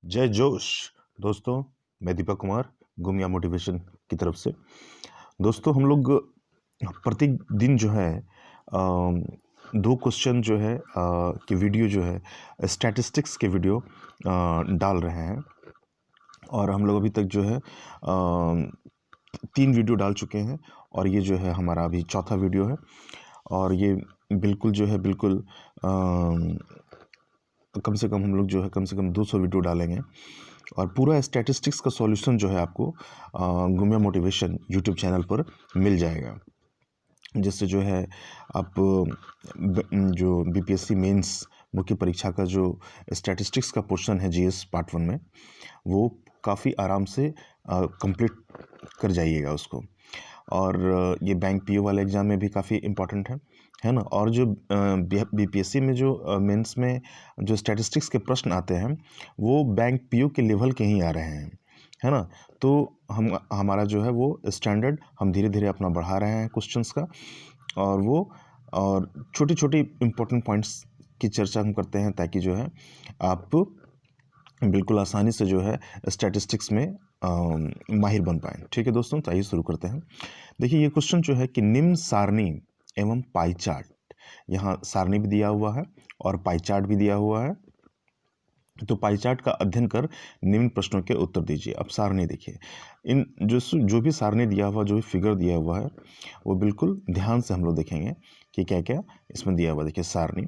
जय जोश। दोस्तों, मैं दीपक कुमार गुमिया मोटिवेशन की तरफ से। दोस्तों, हम लोग प्रतिदिन जो है दो क्वेश्चन जो है की वीडियो जो है स्टैटिस्टिक्स के वीडियो डाल रहे हैं। और हम लोग अभी तक जो है 3 वीडियो डाल चुके हैं और ये जो है हमारा अभी चौथा वीडियो है। और ये बिल्कुल जो है बिल्कुल कम से कम हम लोग जो है कम से कम 200 वीडियो डालेंगे और पूरा स्टैटिस्टिक्स का सॉल्यूशन जो है आपको गुमिया मोटिवेशन यूट्यूब चैनल पर मिल जाएगा, जिससे जो है आप जो बीपीएससी मेंस मुख्य परीक्षा का जो स्टैटिस्टिक्स का पोर्शन है जीएस पार्ट 1 में, वो काफ़ी आराम से कंप्लीट कर जाइएगा उसको। और ये बैंक पीओ वाले एग्ज़ाम में भी काफ़ी इम्पॉर्टेंट है ना। और जो बीपीएससी में जो मेंस में जो स्टैटिस्टिक्स के प्रश्न आते हैं वो बैंक पीओ के लेवल के ही आ रहे हैं, है ना। तो हमारा जो है वो स्टैंडर्ड हम धीरे धीरे अपना बढ़ा रहे हैं क्वेश्चंस का, और छोटी छोटी इम्पोर्टेंट पॉइंट्स की चर्चा हम करते हैं ताकि जो है आप बिल्कुल आसानी से जो है स्टैटिस्टिक्स में माहिर बन पाएँ। ठीक है दोस्तों, तो आइए शुरू करते हैं। देखिए, ये क्वेश्चन जो है कि निम्न सारणी एवं पाई चार्ट, यहाँ सारणी भी दिया हुआ है और पाई चार्ट भी दिया हुआ है। तो पाई चार्ट का अध्ययन कर निम्न प्रश्नों के उत्तर दीजिए। अब सारणी देखिए, इन जो भी सारणी दिया हुआ, जो भी फिगर दिया हुआ है, वो बिल्कुल ध्यान से हम लोग देखेंगे कि क्या क्या इसमें दिया हुआ। देखिए सारणी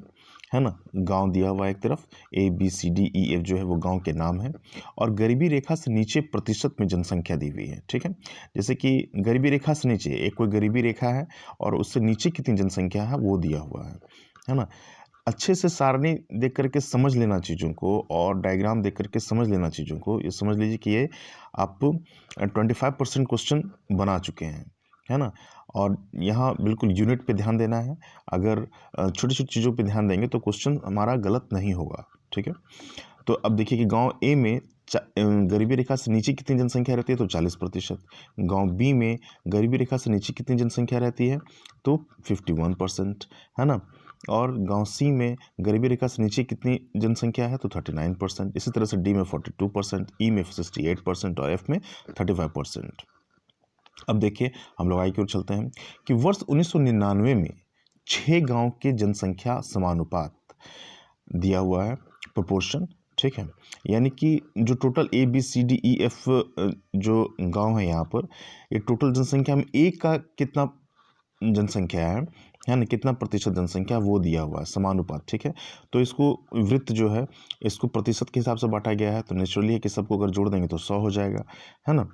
है ना, गांव दिया हुआ है एक तरफ, ABCDEF जो है वो गांव के नाम है, और गरीबी रेखा से नीचे प्रतिशत में जनसंख्या दी हुई है। ठीक है, जैसे कि गरीबी रेखा से नीचे एक कोई गरीबी रेखा है और उससे नीचे कितनी जनसंख्या है वो दिया हुआ है ना। अच्छे से सारणी देख करके समझ लेना चीज़ों को, और डायग्राम देख करके समझ लेना चीज़ों को। ये समझ लीजिए कि ये आप 25% क्वेश्चन बना चुके हैं, है ना। और यहाँ बिल्कुल यूनिट पे ध्यान देना है। अगर छोटी छोटी चीज़ों पे ध्यान देंगे तो क्वेश्चन हमारा गलत नहीं होगा। ठीक है, तो अब देखिए कि गांव ए में गरीबी रेखा से नीचे कितनी जनसंख्या रहती है, तो 40%। गांव बी में गरीबी रेखा से नीचे कितनी जनसंख्या रहती है, तो 51%, है ना। और गांव सी में गरीबी रेखा से नीचे कितनी जनसंख्या है, तो 39%। इसी तरह से डी में 42%, ई में 68% और एफ में 35%। अब देखिए, हम लोग आगे की ओर चलते हैं कि वर्ष 1999 में 6 गांव के जनसंख्या समानुपात दिया हुआ है, प्रोपोर्शन। ठीक है, यानी कि जो टोटल ABCDEF जो गांव है यहाँ पर, ये टोटल जनसंख्या में एक का कितना जनसंख्या है ना, कितना प्रतिशत जनसंख्या वो दिया हुआ है, समानुपात। ठीक है, तो इसको वृत्त जो है इसको प्रतिशत के हिसाब से बांटा गया है, तो नेचुरली है कि सबको अगर जोड़ देंगे तो 100 हो जाएगा, है ना।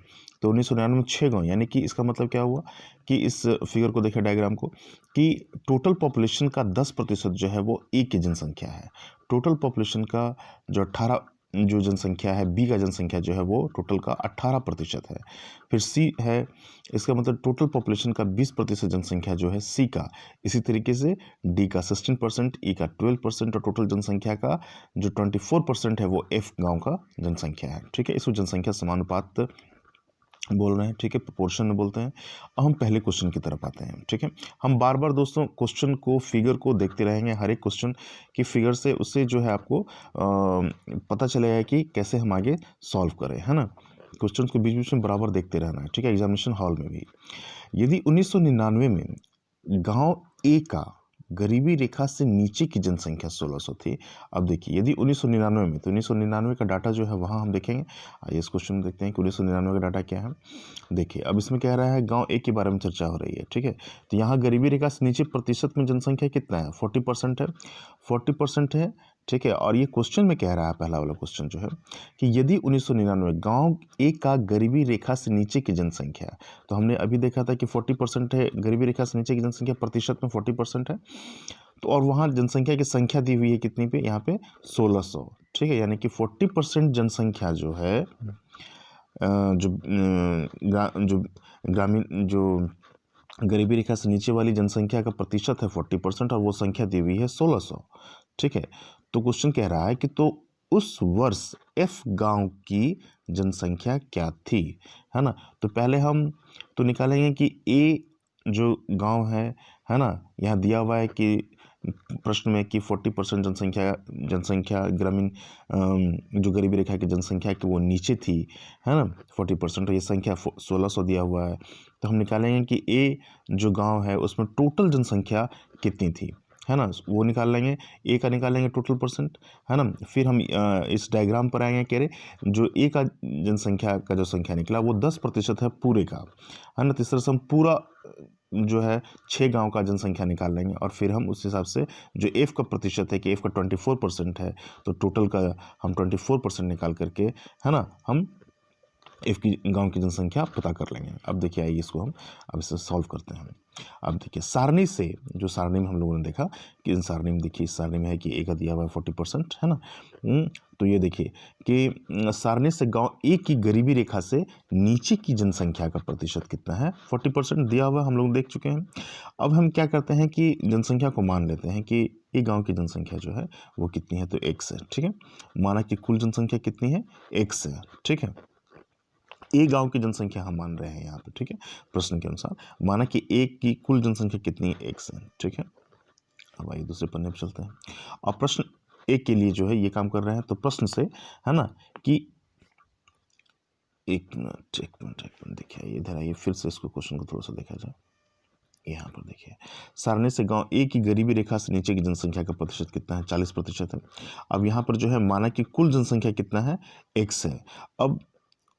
तो 1999 में 6 गाँव, यानी कि इसका मतलब क्या हुआ कि इस फिगर को देखें, डायग्राम को, कि टोटल पॉपुलेशन का 10% जो है वो एक की जनसंख्या है। टोटल पॉपुलेशन का जो 18 जो जनसंख्या है, बी का जनसंख्या जो है वो टोटल का 18% है। फिर सी है, इसका मतलब टोटल पॉपुलेशन का 20% जनसंख्या जो है सी का। इसी तरीके से डी का 16%, ई का 12% और टोटल जनसंख्या का जो 24% है वो एफ गांव का जनसंख्या है। ठीक है, इसको जनसंख्या समानुपात बोल रहे हैं। ठीक है, प्रोपोर्शन में बोलते हैं। अब हम पहले क्वेश्चन की तरफ आते हैं। ठीक है, हम बार बार दोस्तों क्वेश्चन को, फिगर को देखते रहेंगे, हर एक क्वेश्चन की फिगर से उससे जो है आपको पता चलेगा कि कैसे हम आगे सॉल्व करें, है ना। क्वेश्चन को बीच बीच में बराबर देखते रहना है। ठीक है, एग्जामिनेशन हॉल में भी। यदि 1999 में गांव ए का गरीबी रेखा से नीचे की जनसंख्या 1600 थी। अब देखिए, यदि 1999 में, तो 1999 का डाटा जो है वहाँ हम देखेंगे। आइए इस क्वेश्चन में देखते हैं कि 1999 का डाटा क्या है। देखिए, अब इसमें कह रहा है गांव ए के बारे में चर्चा हो रही है। ठीक है, तो यहाँ गरीबी रेखा से नीचे प्रतिशत में जनसंख्या कितना है, 40% है, 40% है। ठीक है, और ये क्वेश्चन में कह रहा है, पहला वाला क्वेश्चन जो है कि यदि 1999 गांव ए का गरीबी रेखा से नीचे की जनसंख्या, तो हमने अभी देखा था कि 40% है गरीबी रेखा से नीचे की जनसंख्या, प्रतिशत में 40% है। तो और वहाँ जनसंख्या की संख्या दी हुई है कितनी पे, यहाँ पे 1600। ठीक है, यानी कि 40% जनसंख्या जो है जो ग्रामीण जो गरीबी रेखा से नीचे वाली जनसंख्या का प्रतिशत है 40% और वो संख्या दी हुई है 1600। ठीक है, तो क्वेश्चन कह रहा है कि तो उस वर्ष एफ गांव की जनसंख्या क्या थी, है ना। तो पहले हम तो निकालेंगे कि ए जो गांव है ना, यहाँ दिया हुआ है कि प्रश्न में कि 40% जनसंख्या ग्रामीण जो गरीबी रेखा की जनसंख्या की वो नीचे थी, है ना 40%, ये संख्या 1600 दिया हुआ है। तो हम निकालेंगे कि ए जो गांव है उसमें टोटल जनसंख्या कितनी थी, है ना, वो निकाल लेंगे, ए का निकालेंगे टोटल परसेंट, है ना। फिर हम इस डायग्राम पर आएंगे, कह रहे जो ए का जनसंख्या का जो संख्या निकला वो 10% है पूरे का, है ना। तो इस तरह से हम पूरा जो है 6 गांव का जनसंख्या निकाल लेंगे और फिर हम उस हिसाब से जो एफ का प्रतिशत है कि एफ का 24% है, तो टोटल का हम 24% निकाल करके, है ना, हम एफ की गांव की जनसंख्या पता कर लेंगे। अब देखिए आइए इसको हम अब इसे सॉल्व करते हैं। अब देखिए सारणी से, जो सारणी में हम लोगों ने देखा कि इन सारणी में देखिए, इस सारणी में है कि ए का दिया हुआ है 40%, है ना। तो ये देखिए कि सारणी से गांव ए की गरीबी रेखा से नीचे की जनसंख्या का प्रतिशत कितना है, 40% दिया हुआ हम लोग देख चुके हैं। अब हम क्या करते हैं कि जनसंख्या को मान लेते हैं कि ए गांव की जनसंख्या जो है वो कितनी है, तो x है, ठीक है। माना कि कुल जनसंख्या कितनी है, x है, ठीक है। ए गांव की जनसंख्या हम मान रहे हैं यहाँ पे, ठीक है, प्रश्न के अनुसार माना कि ए की कुल जनसंख्या कितनी है, x है, ठीक है। अब आइए दूसरे पन्ने पर चलते हैं और प्रश्न ए के लिए जो है ये काम कर रहे हैं। तो प्रश्न से, है ना, कि एक मिनट देखिए, इधर आइए, फिर से इसको क्वेश्चन को थोड़ा सा देखा जाए। यहाँ पर देखिए सारणी से गांव ए की गरीबी रेखा से नीचे की जनसंख्या का प्रतिशत कितना है, 40% है। अब यहाँ पर जो है माना कि कुल जनसंख्या कितना है, x है। अब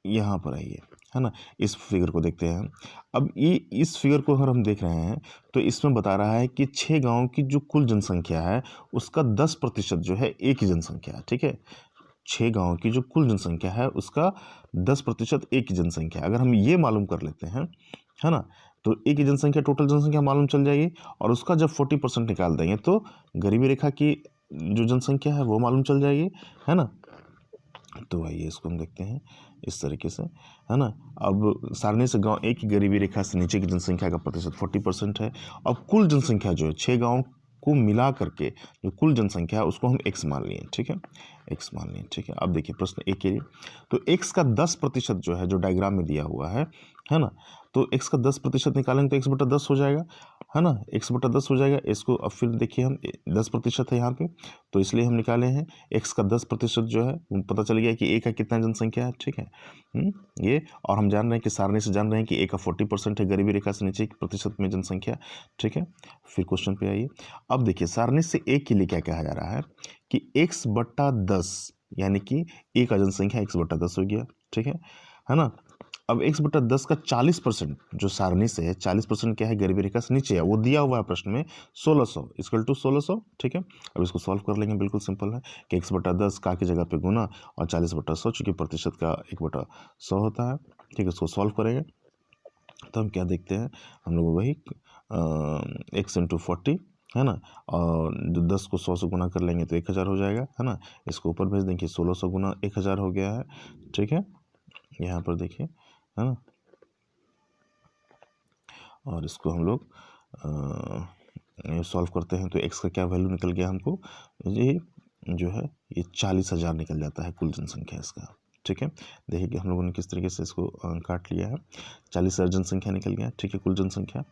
यहाँ पर आइए, है ना, इस फिगर को देखते हैं। अब ये इस फिगर को अगर हम देख रहे हैं तो इसमें बता रहा है कि 6 गाँव की जो कुल जनसंख्या है उसका 10% जो है ए की जनसंख्या है, ठीक है। 6 गाँव की जो कुल जनसंख्या है उसका 10% ए की जनसंख्या। अगर हम ये मालूम कर लेते हैं, है ना, तो ए की जनसंख्या टोटल जनसंख्या मालूम चल जाएगी और उसका जब 40% निकाल देंगे तो गरीबी रेखा की जो जनसंख्या है वो मालूम चल जाएगी, है ना। तो आइए इसको हम देखते हैं इस तरीके से, है ना। अब सारणी से गांव ए की गरीबी रेखा से नीचे की जनसंख्या का प्रतिशत 40% है। अब कुल जनसंख्या जो है 6 गाँव को मिला करके जो कुल जनसंख्या है उसको हम x मान लिए, ठीक है, x मान लिए, ठीक है। अब देखिए प्रश्न ए के लिए, तो x का 10% जो है, जो डायग्राम में दिया हुआ है ना, तो x का 10% निकालेंगे तो x/10 हो जाएगा, है ना, x/10 हो जाएगा। इसको अब फिर देखिए हम 10% है यहाँ पे, तो इसलिए हम निकाले हैं x का 10% जो है वो पता चल गया कि a का कितना जनसंख्या है, ठीक है। ये और हम जान रहे हैं कि सारणी से जान रहे हैं कि a का 40% है गरीबी रेखा से नीचे की प्रतिशत में जनसंख्या, ठीक है। फिर क्वेश्चन पे आइए। अब देखिए सारणी से a के लिए क्या कहा जा रहा है कि x/10 यानी कि a का जनसंख्या x/10 हो गया, ठीक है ना। अब x/10 का 40% जो सारणी से है, 40% क्या है, गरीबी रेखा से नीचे है, वो दिया हुआ है प्रश्न में 1600 = 1600, ठीक है। अब इसको सॉल्व कर लेंगे, बिल्कुल सिंपल है कि x/10 का की जगह पे गुना और 40/100, चूँकि प्रतिशत का 1/100 होता है, ठीक है। इसको सॉल्व करेंगे तो हम क्या देखते हैं, हम लोग वही x × 40, है ना, और 10 को 100 से गुना कर लेंगे तो 1000 हो जाएगा, है ना। इसको ऊपर भेज देंगे, 1600 गुना 1000 हो गया है, ठीक है। यहाँ पर देखिए, है ना, और इसको हम लोग सॉल्व करते हैं तो x का क्या वैल्यू निकल गया हमको, ये जो है ये 40,000 निकल जाता है कुल जनसंख्या इसका, ठीक है। देखिए कि हम लोगों ने किस तरीके से इसको काट लिया है, 40,000 जनसंख्या निकल गया, ठीक है, कुल जनसंख्या।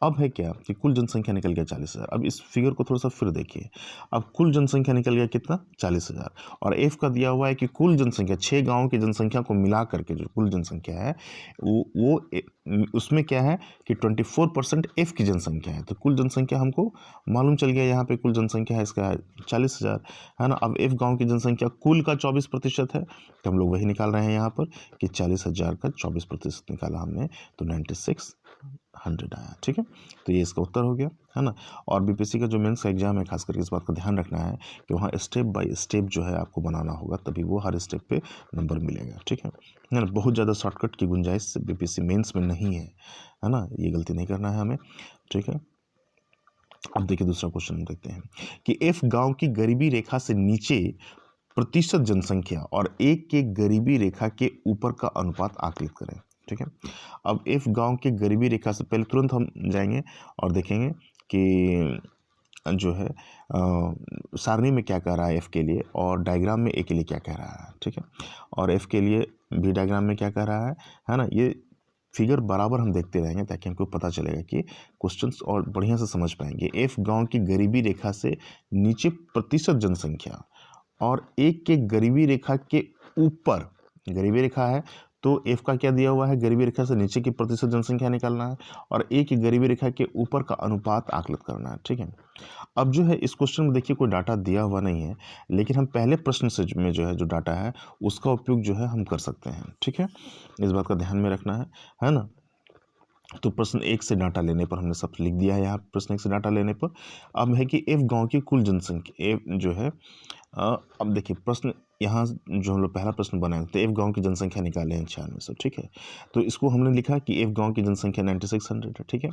अब है क्या कि कुल जनसंख्या निकल गया 40,000। अब इस फिगर को थोड़ा सा फिर देखिए, अब कुल जनसंख्या निकल गया कितना, 40,000, और एफ का दिया हुआ है कि कुल जनसंख्या 6 गाँव की जनसंख्या को मिला करके जो कुल जनसंख्या है वो उसमें क्या है कि 24% एफ की जनसंख्या है। तो कुल जनसंख्या हमको मालूम चल गया, यहाँ पे कुल जनसंख्या है इसका 40,000, है ना। अब एफ गाँव की जनसंख्या कुल का 24% है, तो हम लोग वही निकाल रहे हैं यहाँ पर कि 40,000 का 24% निकाला हमने तो 9600 आया, ठीक है। तो ये इसका उत्तर हो गया, है ना। और बीपीएससी का जो मेंस का एग्जाम है, खास करके इस बात का ध्यान रखना है कि वहाँ स्टेप बाय स्टेप जो है आपको बनाना होगा, तभी वो हर स्टेप पे नंबर मिलेगा, ठीक है ना। बहुत ज़्यादा शॉर्टकट की गुंजाइश बीपीएससी मेंस में नहीं है ना, ये गलती नहीं करना है हमें, ठीक है। अब देखिए दूसरा क्वेश्चन देखते हैं कि एफ गांव की गरीबी रेखा से नीचे प्रतिशत जनसंख्या और एक के गरीबी रेखा के ऊपर का अनुपात आकलित करें, ठीक है। अब एफ गांव के गरीबी रेखा से पहले तुरंत हम जाएंगे और देखेंगे कि जो है सारणी में क्या कह रहा है एफ के लिए और डायग्राम में ए के लिए क्या कह रहा है, ठीक है। और एफ के लिए भी डायग्राम में क्या कह रहा है ना। ये फिगर बराबर हम देखते रहेंगे ताकि हमको पता चलेगा कि क्वेश्चंस और बढ़िया से समझ पाएंगे। एफ गांव की गरीबी रेखा से नीचे प्रतिशत जनसंख्या और एक के गरीबी रेखा के ऊपर, गरीबी रेखा है तो एफ का क्या दिया हुआ है, गरीबी रेखा से नीचे की प्रतिशत जनसंख्या निकालना है और एक की गरीबी रेखा के ऊपर का अनुपात आकलित करना है। ठीक है, अब जो है इस क्वेश्चन में देखिए कोई डाटा दिया हुआ नहीं है, लेकिन हम पहले प्रश्न से में जो है जो डाटा है उसका उपयोग जो है हम कर सकते हैं। ठीक है, इस बात का ध्यान में रखना है ना। तो प्रश्न 1 से डाटा लेने पर हमने सब लिख दिया है यहाँ, प्रश्न 1 से डाटा लेने पर। अब है कि एफ गांव की कुल जनसंख्या, एफ जो है अब देखिए प्रश्न यहाँ जो हम लोग पहला प्रश्न बनाए तो एफ गांव की जनसंख्या निकाले हैं 9600। ठीक है, तो इसको हमने लिखा कि एफ गांव की जनसंख्या 9600 है। ठीक है,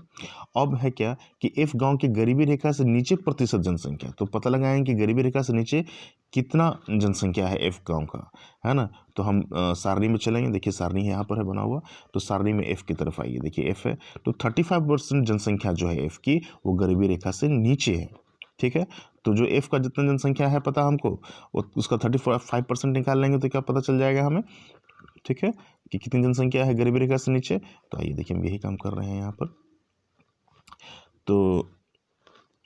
अब है क्या कि एफ गांव की गरीबी रेखा से नीचे प्रतिशत जनसंख्या, तो पता लगाएंगे कि गरीबी रेखा से नीचे कितना जनसंख्या है एफ गांव का, है ना। तो हम सारणी में चलेंगे, देखिए सारणी यहाँ पर है बना हुआ, तो सारणी में एफ की तरफ आइए, देखिए एफ है तो 35% जनसंख्या जो है एफ की वो गरीबी रेखा से नीचे है। ठीक है, तो जो एफ का जितना जनसंख्या है पता हमको, उसका 35% निकाल लेंगे तो क्या पता चल जाएगा हमें। ठीक है, कि कितनी जनसंख्या है गरीबी रेखा से नीचे। तो आइए देखिए हम यही काम कर रहे हैं यहाँ पर। तो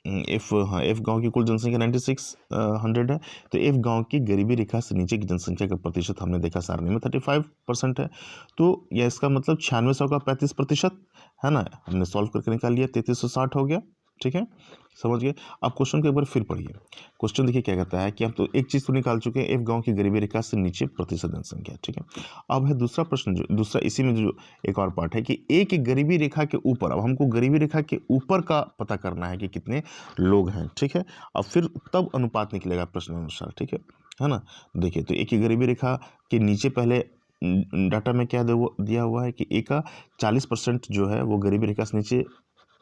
एफ, हाँ एफ गांव की कुल जनसंख्या 9600 है, तो एफ गांव की गरीबी रेखा से नीचे की जनसंख्या का प्रतिशत हमने देखा सारणी में 35% है, तो यह इसका मतलब 9600 का 35% है ना, हमने सॉल्व करके निकाल लिया, 3360 हो गया। ठीक है, समझ गए। अब क्वेश्चन को एक बार फिर पढ़िए। क्वेश्चन देखिए क्या कहता है कि हम तो एक चीज़ तो निकाल चुके हैं, एफ गांव की गरीबी रेखा से नीचे प्रतिशत जनसंख्या। ठीक है, अब है दूसरा प्रश्न, जो दूसरा इसी में जो एक और पार्ट है कि एक की गरीबी रेखा के ऊपर, अब हमको गरीबी रेखा के ऊपर का पता करना है कि कितने लोग हैं। ठीक है, अब फिर तब अनुपात निकलेगा प्रश्न अनुसार। ठीक है ना। देखिए तो एक की गरीबी रेखा के नीचे पहले डाटा में क्या दिया हुआ है कि एक का 40% जो है वो गरीबी रेखा से नीचे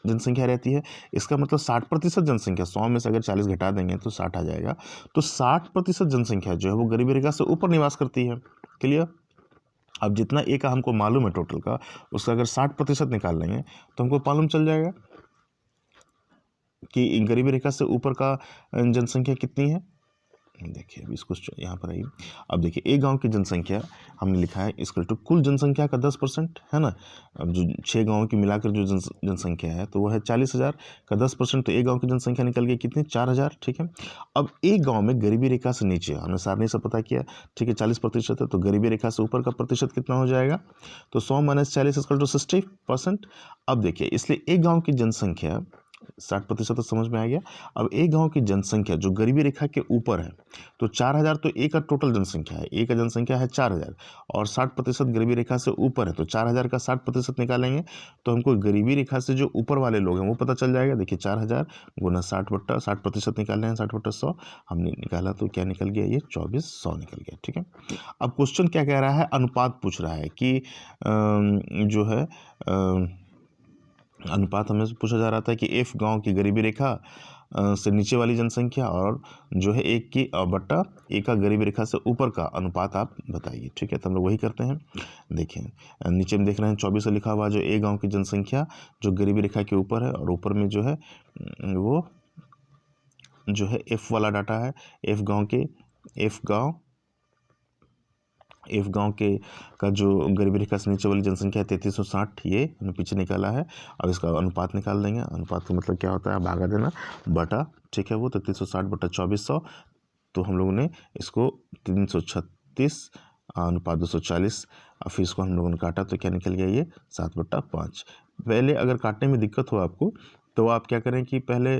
जनसंख्या रहती है। इसका मतलब 60% जनसंख्या, 100 में से अगर 40 घटा देंगे तो 60 आ जाएगा, तो 60% जनसंख्या जो है वो गरीबी रेखा से ऊपर निवास करती है। क्लियर। अब जितना ए का हमको मालूम है टोटल का, उसका अगर 60% निकाल लेंगे तो हमको मालूम चल जाएगा कि गरीबी रेखा से ऊपर का जनसंख्या कितनी है। देखिए अभी इसको यहाँ पर आइए, अब देखिए ए गांव की जनसंख्या हमने लिखा है इक्वल टू कुल जनसंख्या का 10%, है ना। अब जो 6 गाँव की मिलाकर जो जनसंख्या है तो वह है 40,000 का 10%, तो ए गांव की जनसंख्या निकल गई कितनी, 4000। ठीक है, अब एक गाँव में गरीबी रेखा से नीचे हमने सारणी से पता किया। ठीक है, 40% है, तो गरीबी रेखा से ऊपर का प्रतिशत कितना हो जाएगा, तो 100 - 40 इक्वल टू 60%। अब देखिए इसलिए एक गाँव की जनसंख्या 60% तो समझ में आ गया। अब एक गांव की जनसंख्या जो गरीबी रेखा के ऊपर है तो 4000, तो एक का टोटल जनसंख्या है, एक का जनसंख्या है 4000 और 60% गरीबी रेखा से ऊपर है, तो 4000 का 60% निकालेंगे तो हमको गरीबी रेखा से जो ऊपर वाले लोग हैं वो पता चल जाएगा। देखिए 4000 गुना 60% निकालना है, 60/100 हमने निकाला तो क्या निकल गया, ये 2400 निकल गया। ठीक है, अब क्वेश्चन क्या कह रहा है, अनुपात पूछ रहा है कि जो है अनुपात हमें पूछा जा रहा था कि एफ गांव की गरीबी रेखा से नीचे वाली जनसंख्या और जो है एक की बट्टा एक का गरीबी रेखा से ऊपर का अनुपात आप बताइए। ठीक है, तो हम लोग वही करते हैं। देखिए नीचे में देख रहे हैं 2400 लिखा हुआ, जो ए गांव की जनसंख्या जो गरीबी रेखा के ऊपर है और ऊपर में जो है वो जो है एफ वाला डाटा है, एफ गांव के का जो गरीबी रेखा से नीचे वाली जनसंख्या है 3360, ये हमने पीछे निकाला है। अब इसका अनुपात निकाल देंगे। अनुपात का मतलब क्या होता है, भागा देना बटा, ठीक है, वो 3360 बटा 2400, तो हम लोगों ने इसको 336 अनुपात 240, और फिर इसको हम लोगों ने काटा तो क्या निकल गया, ये 7/5। पहले अगर काटने में दिक्कत हो आपको तो आप क्या करें कि पहले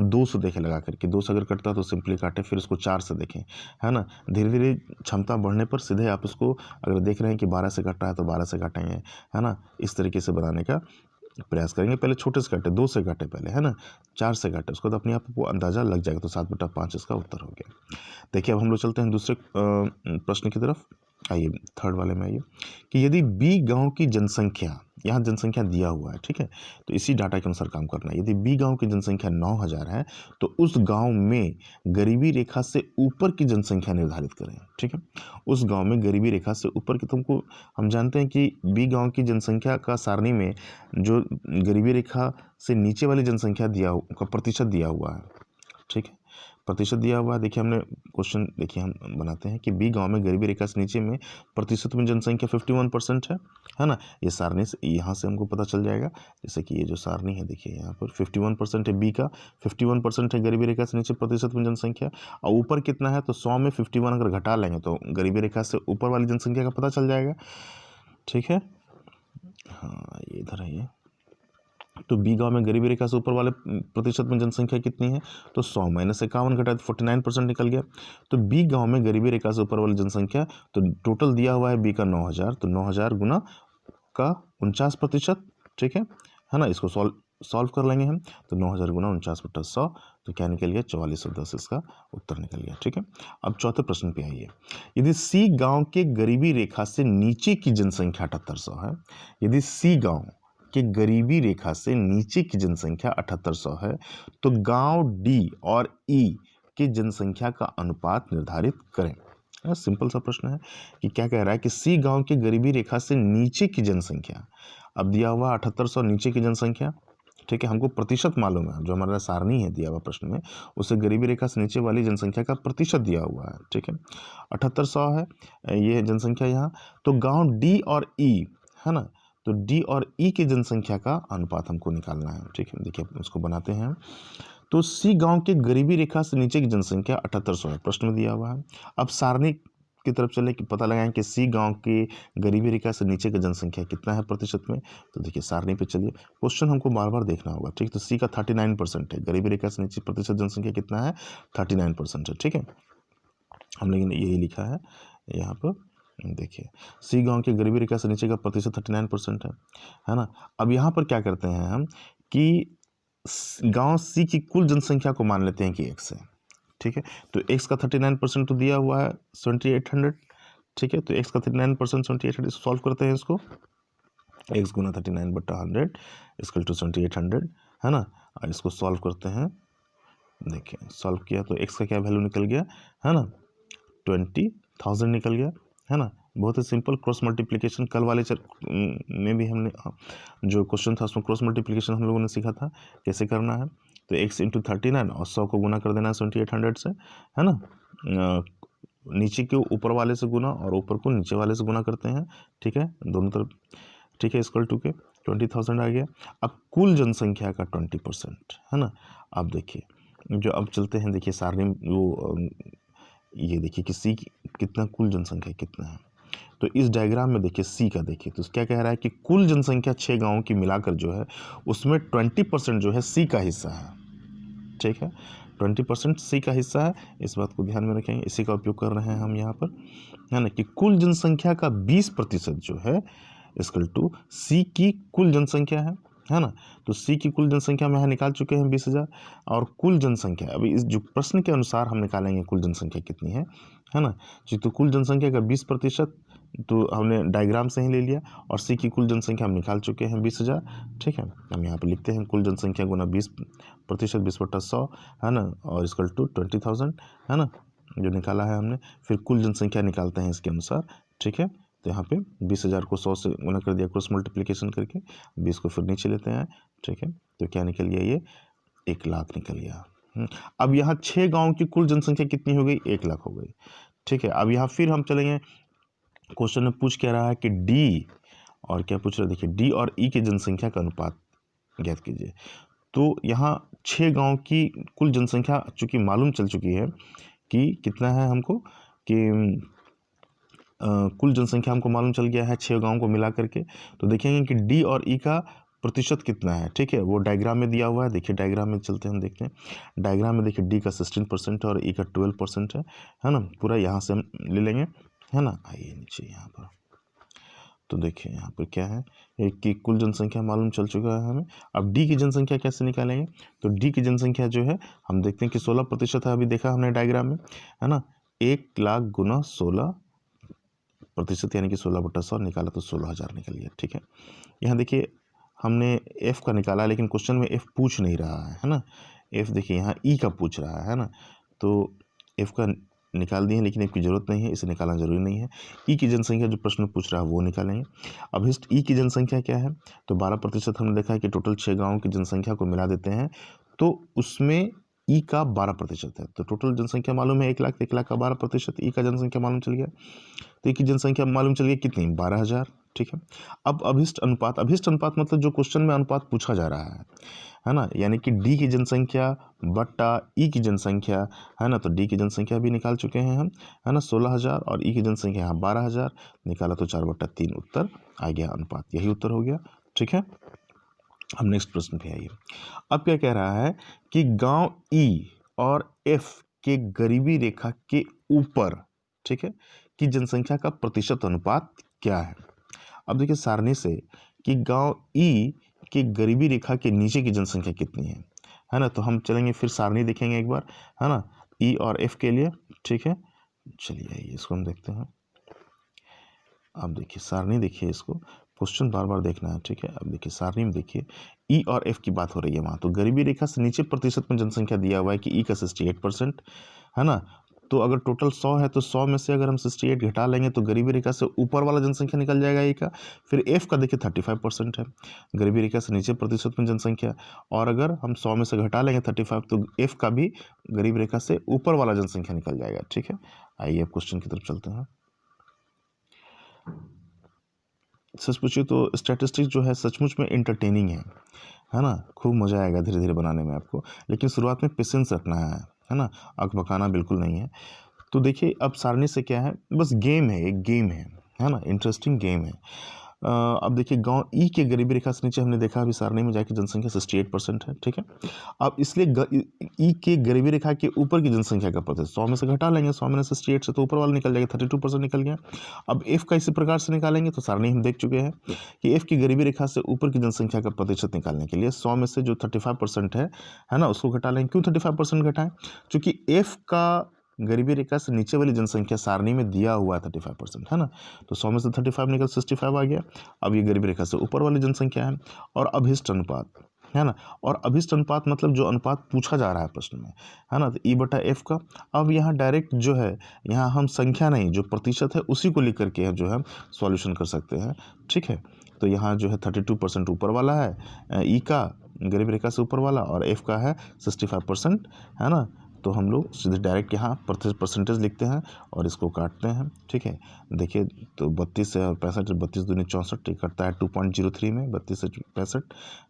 2 से देखें लगा करके, 2 से अगर कटता तो सिंपली काटें, फिर उसको 4 से देखें, है ना। धीरे धीरे क्षमता बढ़ने पर सीधे आप उसको अगर देख रहे हैं कि 12 से कट रहा है तो 12 से काटेंगे, है ना। इस तरीके से बनाने का प्रयास करेंगे। पहले छोटे से काटे, 2 से काटे पहले, है ना, 4 से काटे, उसको तो अपने आप को अंदाज़ा लग जाएगा। तो 7/5 इसका उत्तर हो गया। देखिए अब हम लोग चलते हैं दूसरे प्रश्न की तरफ। आइए थर्ड वाले में आइए कि यदि बी गांव की जनसंख्या, यहाँ जनसंख्या दिया हुआ है, ठीक है, तो इसी डाटा के अनुसार काम करना है। यदि बी गांव की जनसंख्या 9000 है तो उस गांव में गरीबी रेखा से ऊपर की जनसंख्या निर्धारित करें। ठीक है, उस गांव में गरीबी रेखा से ऊपर की, तुमको हम जानते हैं कि बी गांव की जनसंख्या का सारणी में जो गरीबी रेखा से नीचे वाली जनसंख्या का प्रतिशत दिया हुआ है। ठीक है, प्रतिशत दिया हुआ है। देखिए हमने क्वेश्चन देखिए हम बनाते हैं कि बी गांव में गरीबी रेखा से नीचे में प्रतिशत में जनसंख्या 51% है ना। ये सारणी से यहाँ से हमको पता चल जाएगा। जैसे कि ये जो सारणी है देखिए यहाँ पर 51% है बी का, 51% है गरीबी रेखा से नीचे प्रतिशत में जनसंख्या, और ऊपर कितना है तो 100 में 51 अगर घटा लेंगे तो गरीबी रेखा से ऊपर वाली जनसंख्या का पता चल जाएगा। ठीक है, हाँ ये इधर है ये। तो बी गांव में गरीबी रेखा से ऊपर वाले प्रतिशत में जनसंख्या कितनी है तो 100 माइनस 51 घटाए तो 49% निकल गया। तो बी गांव में गरीबी रेखा से ऊपर वाली जनसंख्या, तो टोटल दिया हुआ है बी का 9000, तो 9000 गुना का 49%। ठीक है ना। इसको सॉल्व कर लेंगे हम, तो 9000 गुना 49/100, तो क्या निकल गया 4410 इसका उत्तर निकल गया। ठीक है, अब चौथे प्रश्न पे आइए। यदि सी गांव के गरीबी रेखा से नीचे की जनसंख्या 7800 है, यदि सी गांव कि गरीबी रेखा से नीचे की जनसंख्या 7800 है, तो गांव डी और ई की जनसंख्या का अनुपात निर्धारित करें। सिंपल सा प्रश्न है कि क्या कह रहा है कि सी गांव की गरीबी रेखा से नीचे की जनसंख्या, अब दिया हुआ 7800 नीचे की जनसंख्या। ठीक है, हमको प्रतिशत मालूम है, जो हमारा सारणी है दिया हुआ प्रश्न में, उससे गरीबी रेखा से नीचे वाली जनसंख्या का प्रतिशत दिया हुआ है। ठीक है, 7800 है ये जनसंख्या यहाँ। तो गांव डी और ई है ना, तो डी और ई की जनसंख्या का अनुपात हमको निकालना है। ठीक है, देखिए उसको बनाते हैं। तो सी गांव के गरीबी रेखा से नीचे की जनसंख्या 7800 है, प्रश्न में दिया हुआ है। अब सारणी की तरफ चले कि पता लगाएं कि सी गांव की गरीबी रेखा से नीचे की जनसंख्या कितना है प्रतिशत में। तो देखिए सारणी पे चलिए, क्वेश्चन हमको बार बार देखना होगा। ठीक, तो सी का 39% है, गरीबी रेखा से नीचे प्रतिशत जनसंख्या कितना है 39% है। ठीक है, हम लोगों ने यही लिखा है यहाँ पर। देखिए सी गांव की गरीबी रेखा से नीचे का प्रतिशत 39% है ना। अब यहाँ पर क्या करते हैं हम कि गांव सी की कुल जनसंख्या को मान लेते हैं कि x है। ठीक है, तो x का 39% तो दिया हुआ है 7800। ठीक है, तो x का 39% 7800, सॉल्व करते हैं इसको। x गुना 39/100 इक्वल टू 7800 है ना। और इसको सॉल्व करते हैं। देखिए सॉल्व किया तो x का क्या वैल्यू निकल गया है ना 20,000 निकल गया है ना। बहुत ही सिंपल क्रॉस मल्टीप्लिकेशन, कल वाले में भी हमने जो क्वेश्चन था उसमें क्रॉस मल्टीप्लिकेशन हम लोगों ने सीखा था कैसे करना है। तो x इंटू 39 और 100 को गुना कर देना है 7800 से है ना। नीचे के ऊपर वाले से गुना और ऊपर को नीचे वाले से गुना करते हैं। ठीक है, दोनों तरफ। ठीक है, इक्वल टू के 20,000 आ गया। अब कुल जनसंख्या का 20% है ना। अब देखिए जो अब चलते हैं, देखिए सारणी वो ये देखिए कि सी कितना कुल जनसंख्या कितना है। तो इस डायग्राम में देखिए सी का देखिए तो क्या कह रहा है कि कुल जनसंख्या 6 गांवों की मिलाकर जो है उसमें 20% जो है सी का हिस्सा है। ठीक है, 20% सी का हिस्सा है, इस बात को ध्यान में रखेंगे, इसी का उपयोग कर रहे हैं हम यहाँ पर है ना। कि कुल जनसंख्या का 20% जो है इक्वल टू सी की कुल जनसंख्या है ना। तो सी की कुल जनसंख्या में यहाँ निकाल चुके हैं 20,000, और कुल जनसंख्या अभी इस जो प्रश्न के अनुसार हम निकालेंगे कुल जनसंख्या कितनी है ना जी। तो कुल जनसंख्या का 20% तो हमने डायग्राम से ही ले लिया, और सी की कुल जनसंख्या हम निकाल चुके हैं 20,000। ठीक है, हम यहाँ पे लिखते हैं कुल जनसंख्या गुना 20%, 20/100 है ना, और इक्वल टू 20,000 है ना, जो निकाला है हमने। फिर कुल जनसंख्या निकालते हैं इसके अनुसार। ठीक है, तो यहाँ पे 20,000 को 100 से गुना कर दिया क्रॉस मल्टीप्लिकेशन करके, 20 को फिर नीचे लेते हैं। ठीक है, तो क्या निकल गया ये 1 लाख निकल गया। अब यहाँ 6 गाँव की कुल जनसंख्या कितनी हो गई 1 लाख हो गई। ठीक है, अब यहाँ फिर हम चलेंगे, क्वेश्चन में पूछ क्या रहा है कि डी और क्या पूछ रहा है, देखिए डी और ई की जनसंख्या का अनुपात ज्ञात कीजिए। तो यहाँ 6 गांव की कुल जनसंख्या चूँकि मालूम चल चुकी है कि कितना है हमको कि कुल जनसंख्या हमको मालूम चल गया है 6 गांव को मिला करके। तो देखेंगे कि डी और ई का प्रतिशत कितना है। ठीक है, वो डायग्राम में दिया हुआ है, देखिए डायग्राम में चलते हैं हम देखते हैं। डायग्राम में देखिए डी का 16% है और ई का 12% है ना। पूरा यहाँ से हम ले लेंगे है ना। आइए नीचे यहाँ पर, तो देखिए यहाँ पर क्या है कि कुल जनसंख्या मालूम चल चुका है हमें। अब डी की जनसंख्या कैसे निकालेंगे, तो डी की जनसंख्या जो है हम देखते हैं कि 16% है, अभी देखा हमने डायग्राम में है ना। 1 लाख गुना 16% यानी कि 16/100 निकाला तो 16,000 निकल गया। ठीक है, यहाँ देखिए हमने एफ का निकाला, लेकिन क्वेश्चन में एफ पूछ नहीं रहा है ना। एफ देखिए यहाँ ई का पूछ रहा है ना, तो एफ का निकाल दिए, लेकिन एफ की जरूरत नहीं है, इसे निकालना जरूरी नहीं है। ई की जनसंख्या जो प्रश्न पूछ रहा है वो निकालेंगे। अब इस ई की जनसंख्या क्या है, तो 12% हमने देखा है कि टोटल 6 गाँवों की जनसंख्या को मिला देते हैं, तो उसमें ई का 12% है। तो टोटल जनसंख्या मालूम है 1 लाख, तो 1 लाख का 12%, ई का जनसंख्या मालूम चल गया। तो ई की जनसंख्या मालूम चल गई कितनी, 12,000। ठीक है। अब अभिष्ट अनुपात मतलब जो क्वेश्चन में अनुपात पूछा जा रहा है ना, यानी कि डी की जनसंख्या बट्टा ई की जनसंख्या, है ना। तो डी की जनसंख्या भी निकाल चुके हैं हम, है ना, 16,000, और ई की जनसंख्या यहाँ 12,000 निकाला, तो 4/3 उत्तर आ गया अनुपात, यही उत्तर हो गया। ठीक है। हम नेक्स्ट प्रश्न पे आइए। अब क्या कह रहा है कि गांव ई और एफ के गरीबी रेखा के ऊपर, ठीक है, की जनसंख्या का प्रतिशत अनुपात क्या है। अब देखिए सारणी से कि गांव ई के गरीबी रेखा के नीचे की जनसंख्या कितनी है ना। तो हम चलेंगे फिर सारणी देखेंगे एक बार, है ना, ई और एफ के लिए। ठीक है, चलिए इसको हम देखते हैं। अब देखिए सारणी देखिए, इसको क्वेश्चन बार बार देखना है। ठीक है। अब देखिए सारणी में देखिए ई और एफ की बात हो रही है वहाँ। तो गरीबी रेखा से नीचे प्रतिशत में जनसंख्या दिया हुआ है कि ई का 68%, है ना। तो अगर टोटल 100 है तो 100 में से अगर हम 68 घटा लेंगे तो गरीबी रेखा से ऊपर वाला जनसंख्या निकल जाएगा ई का। फिर एफ का देखिए 35% है, गरीबी रेखा से नीचे प्रतिशत में जनसंख्या, और अगर हम 100 में से घटा लेंगे 35 तो एफ का भी गरीबी रेखा से ऊपर वाला जनसंख्या निकल जाएगा। ठीक है। आइए अब क्वेश्चन की तरफ चलते हैं। सच पूछिए तो स्टैटिस्टिक्स जो है सचमुच में इंटरटेनिंग है ना। खूब मज़ा आएगा धीरे धीरे बनाने में आपको, लेकिन शुरुआत में पेशेंस रखना है ना, अकबकाना बिल्कुल नहीं है। तो देखिए अब सारणी से क्या है, बस गेम है, एक गेम है ना, इंटरेस्टिंग गेम है। अब देखिए गांव ई के गरीबी रेखा से नीचे हमने देखा अभी सारणी में जाके जनसंख्या 68% है। ठीक है। अब इसलिए ई के गरीबी रेखा के ऊपर की जनसंख्या का प्रतिशत 100 में से घटा लेंगे, 100 में से 68 से तो ऊपर वाला निकल जाएगा, 32% निकल गया। अब एफ का इसी प्रकार से निकालेंगे, तो सारणी हम देख चुके हैं कि एफ की गरीबी रेखा से ऊपर की जनसंख्या का प्रतिशत निकालने के लिए 100 में से जो 35% है ना, उसको घटा लेंगे। क्यों 35% घटाएं, क्योंकि एफ का गरीबी रेखा से नीचे वाली जनसंख्या सारणी में दिया हुआ है 35%, है ना। तो 100 में से 35 निकल 65 आ गया। अब ये गरीबी रेखा से ऊपर वाली जनसंख्या है। और अभिष्ट अनुपात, है ना, और अभिष्ट अनुपात मतलब जो अनुपात पूछा जा रहा है प्रश्न में, है ना, तो ई बटा एफ का। अब यहाँ डायरेक्ट जो है, यहाँ हम संख्या नहीं, जो प्रतिशत है उसी को लेकर के जो है सॉल्यूशन कर सकते हैं। ठीक है। तो यहाँ जो है 32% ऊपर वाला है ई का, गरीबी रेखा से ऊपर वाला, और एफ का है 65%, है ना। तो हम लोग सीधे डायरेक्ट यहाँ परसेंटेज लिखते हैं और इसको काटते हैं। ठीक है। देखिए तो 32 से और 65, 32 दूनी 64, कटता है 2.03 में, 32 से 65,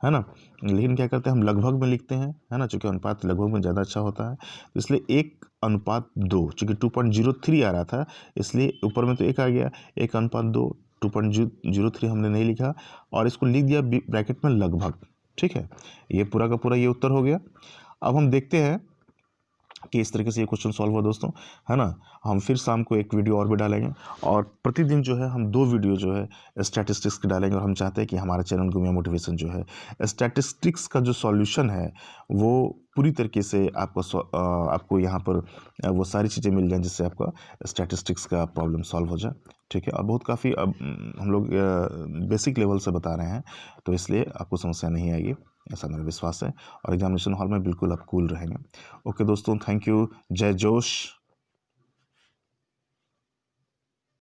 है ना। लेकिन क्या करते हैं हम लगभग में लिखते हैं, है ना, चूँकि अनुपात लगभग में ज़्यादा अच्छा होता है, तो इसलिए 1:2, चूँकि 2.03 आ रहा था इसलिए ऊपर में तो 1 आ गया, 1:2, 2.03 हमने नहीं लिखा और इसको लिख दिया ब्रैकेट में लगभग। ठीक है। ये पूरा का पूरा ये उत्तर हो गया। अब हम देखते हैं कि इस तरीके से ये क्वेश्चन सॉल्व हुआ दोस्तों, है ना। हम फिर शाम को एक वीडियो और भी डालेंगे, और प्रतिदिन जो है हम 2 वीडियो जो है स्टैटिस्टिक्स की डालेंगे। और हम चाहते हैं कि हमारा चैनल गुमिया मोटिवेशन जो है स्टैटिस्टिक्स का जो सॉल्यूशन है वो पूरी तरीके से आपको यहाँ पर वो सारी चीज़ें मिल जाएँ जिससे आपका स्टैटिस्टिक्स का प्रॉब्लम सॉल्व हो जाए। ठीक है। और बहुत काफ़ी अब हम लोग बेसिक लेवल से बता रहे हैं, तो इसलिए आपको समस्या नहीं आएगी, ऐसा मेरा विश्वास है। और एग्जामिनेशन हॉल में बिल्कुल आप कूल रहेंगे। ओके दोस्तों, थैंक यू। जय जोश।